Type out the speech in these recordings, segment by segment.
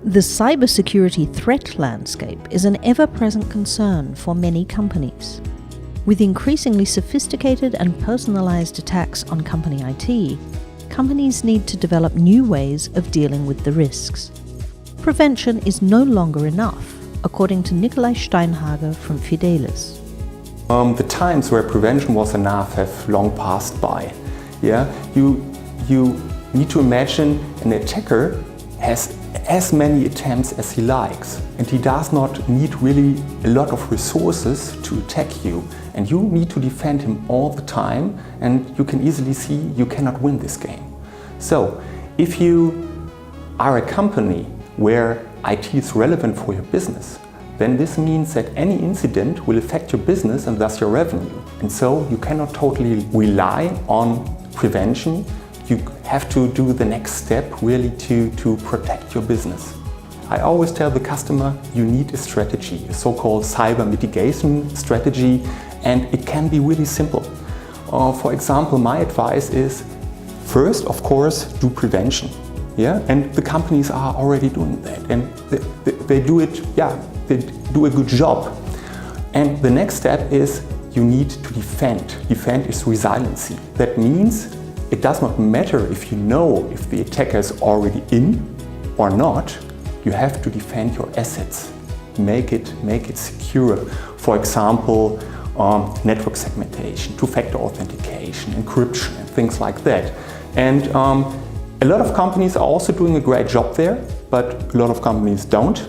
The cybersecurity threat landscape is an ever-present concern for many companies. With increasingly sophisticated and personalized attacks on company IT, companies need to develop new ways of dealing with the risks. Prevention is no longer enough, according to Nikolai Steinhage from Fidelis. The times where prevention was enough have long passed by. You need to imagine an attacker has as many attempts as he likes, and he does not need really a lot of resources to attack you, and you need to defend him all the time, and you can easily see you cannot win this game. So if you are a company where IT is relevant for your business, then this means that any incident will affect your business and thus your revenue. And so you cannot totally rely on prevention. You have to do the next step really to protect your business. I always tell the customer you need a strategy, a so-called cyber mitigation strategy, and it can be really simple. For example, my advice is first, of course, do prevention. And the companies are already doing that, and they do it, they do a good job. And the next step is you need to defend. Defend is resiliency. That means it does not matter if you know if the attacker is already in or not. You have to defend your assets. Make it secure. For example, network segmentation, two-factor authentication, encryption, and things like that. And a lot of companies are also doing a great job there, but a lot of companies don't.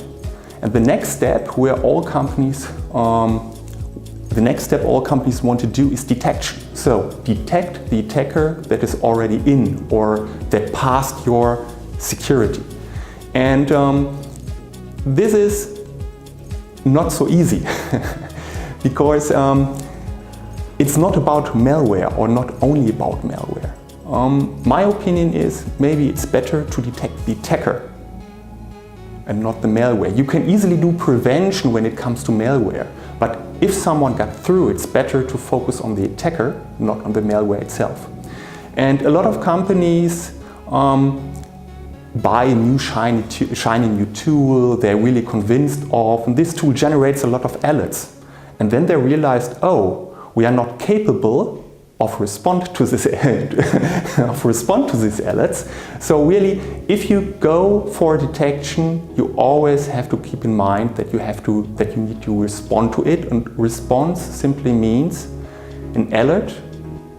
And the next step all companies want to do is detection. So detect the attacker that is already in or that passed your security. And this is not so easy because it's not about malware, or not only about malware. My opinion is maybe it's better to detect the attacker and not the malware. You can easily do prevention when it comes to malware, but if someone got through, it's better to focus on the attacker, not on the malware itself. And a lot of companies buy a new shiny new tool they're really convinced of, and this tool generates a lot of alerts. And then they realized, oh, we are not capable of respond to this alerts. So really, if you go for detection, you always have to keep in mind that you need to respond to it. And response simply means an alert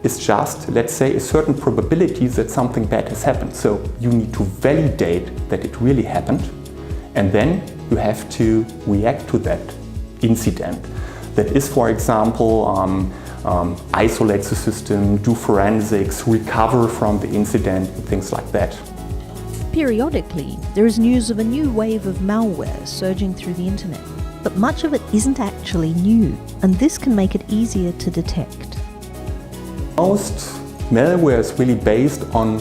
is just, let's say, a certain probability that something bad has happened. So you need to validate that it really happened, and then you have to react to that incident. That is, for example, isolate the system, do forensics, recover from the incident, and things like that. Periodically, there is news of a new wave of malware surging through the internet, but much of it isn't actually new, and this can make it easier to detect. Most malware is really based on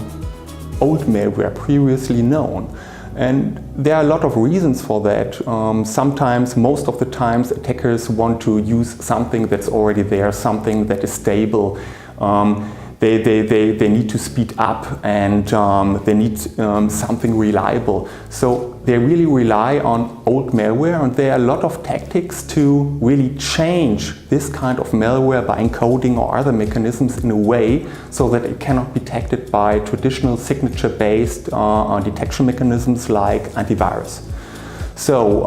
old malware previously known. And there are a lot of reasons for that. Sometimes, most of the times, attackers want to use something that's already there, something that is stable. They need to speed up, and they need something reliable. So they really rely on old malware, and there are a lot of tactics to really change this kind of malware by encoding or other mechanisms in a way so that it cannot be detected by traditional signature-based detection mechanisms like antivirus. So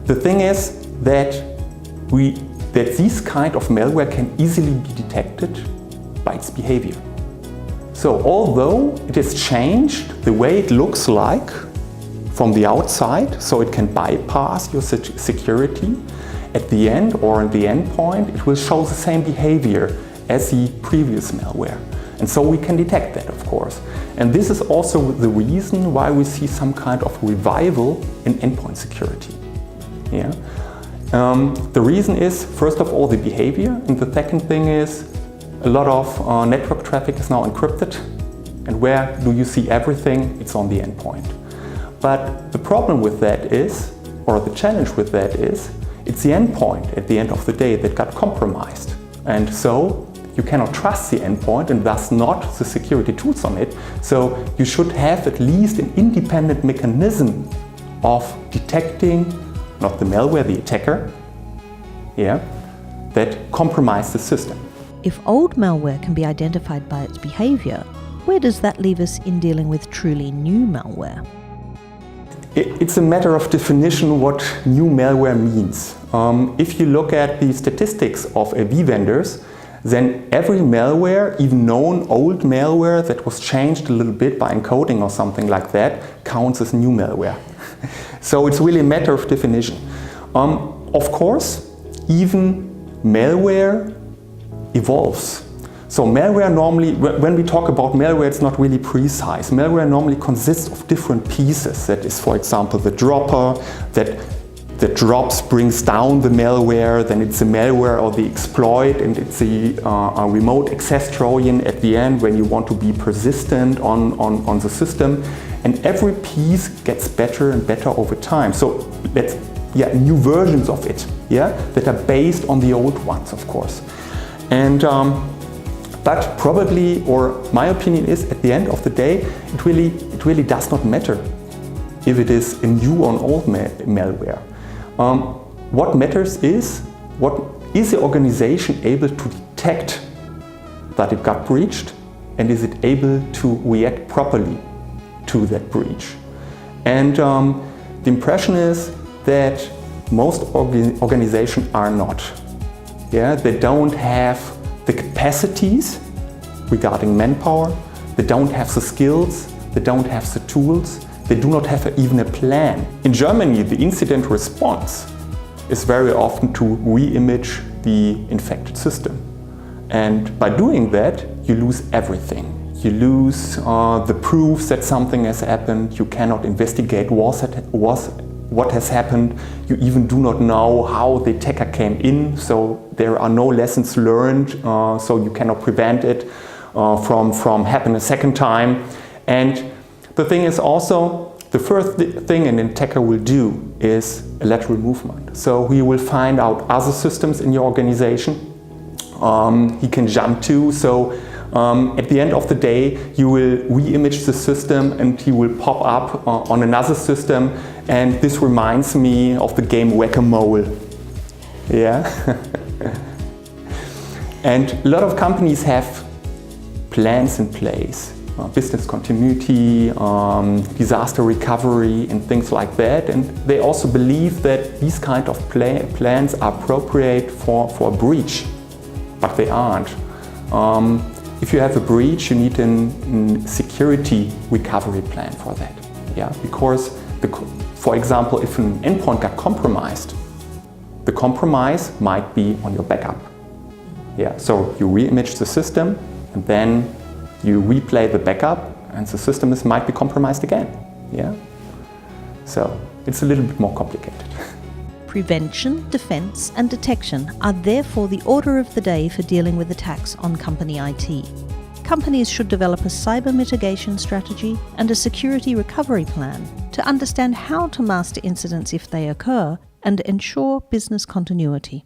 the thing is that this kind of malware can easily be detected by its behavior. So although it has changed the way it looks like from the outside, so it can bypass your security, at the end or at the endpoint, it will show the same behavior as the previous malware. And so we can detect that, of course. And this is also the reason why we see some kind of revival in endpoint security. The reason is, first of all, the behavior, and the second thing is a lot of network traffic is now encrypted, and where do you see everything? It's on the endpoint. But the problem with that is, or the challenge with that is, it's the endpoint at the end of the day that got compromised. And so you cannot trust the endpoint and thus not the security tools on it. So you should have at least an independent mechanism of detecting, not the malware, the attacker, that compromised the system. If old malware can be identified by its behavior, where does that leave us in dealing with truly new malware? It's a matter of definition what new malware means. If you look at the statistics of AV vendors, then every malware, even known old malware that was changed a little bit by encoding or something like that, counts as new malware. So it's really a matter of definition. Of course, even malware evolves. So malware normally, when we talk about malware, it's not really precise. Malware normally consists of different pieces. That is, for example, the dropper, that drops brings down the malware, then it's the malware or the exploit, and it's a remote access Trojan at the end when you want to be persistent on the system. And every piece gets better and better over time. So that's new versions of it, that are based on the old ones, of course. And but probably, or my opinion is, at the end of the day, it really does not matter if it is a new or an old malware. What matters is the organization able to detect that it got breached, and is it able to react properly to that breach. And the impression is that most organizations are not. They don't have the capacities regarding manpower, they don't have the skills, they don't have the tools, they do not have even a plan. In Germany, the incident response is very often to re-image the infected system. And by doing that, you lose everything. You lose the proofs that something has happened, you cannot investigate what has happened, you even do not know how the attacker came in, so there are no lessons learned, so you cannot prevent it from happening a second time. And the thing is also, the first thing an attacker will do is a lateral movement. So he will find out other systems in your organization he can jump to. So at the end of the day, you will re-image the system and he will pop up on another system. And this reminds me of the game Whack-A-Mole. And a lot of companies have plans in place, business continuity, disaster recovery and things like that. And they also believe that these kind of plans are appropriate for a breach, but they aren't. If you have a breach, you need a security recovery plan for that. Because, for example, if an endpoint got compromised, the compromise might be on your backup. So you re-image the system and then you replay the backup and the system might be compromised again. So it's a little bit more complicated. Prevention, defense, and detection are therefore the order of the day for dealing with attacks on company IT. Companies should develop a cyber mitigation strategy and a security recovery plan to understand how to master incidents if they occur and ensure business continuity.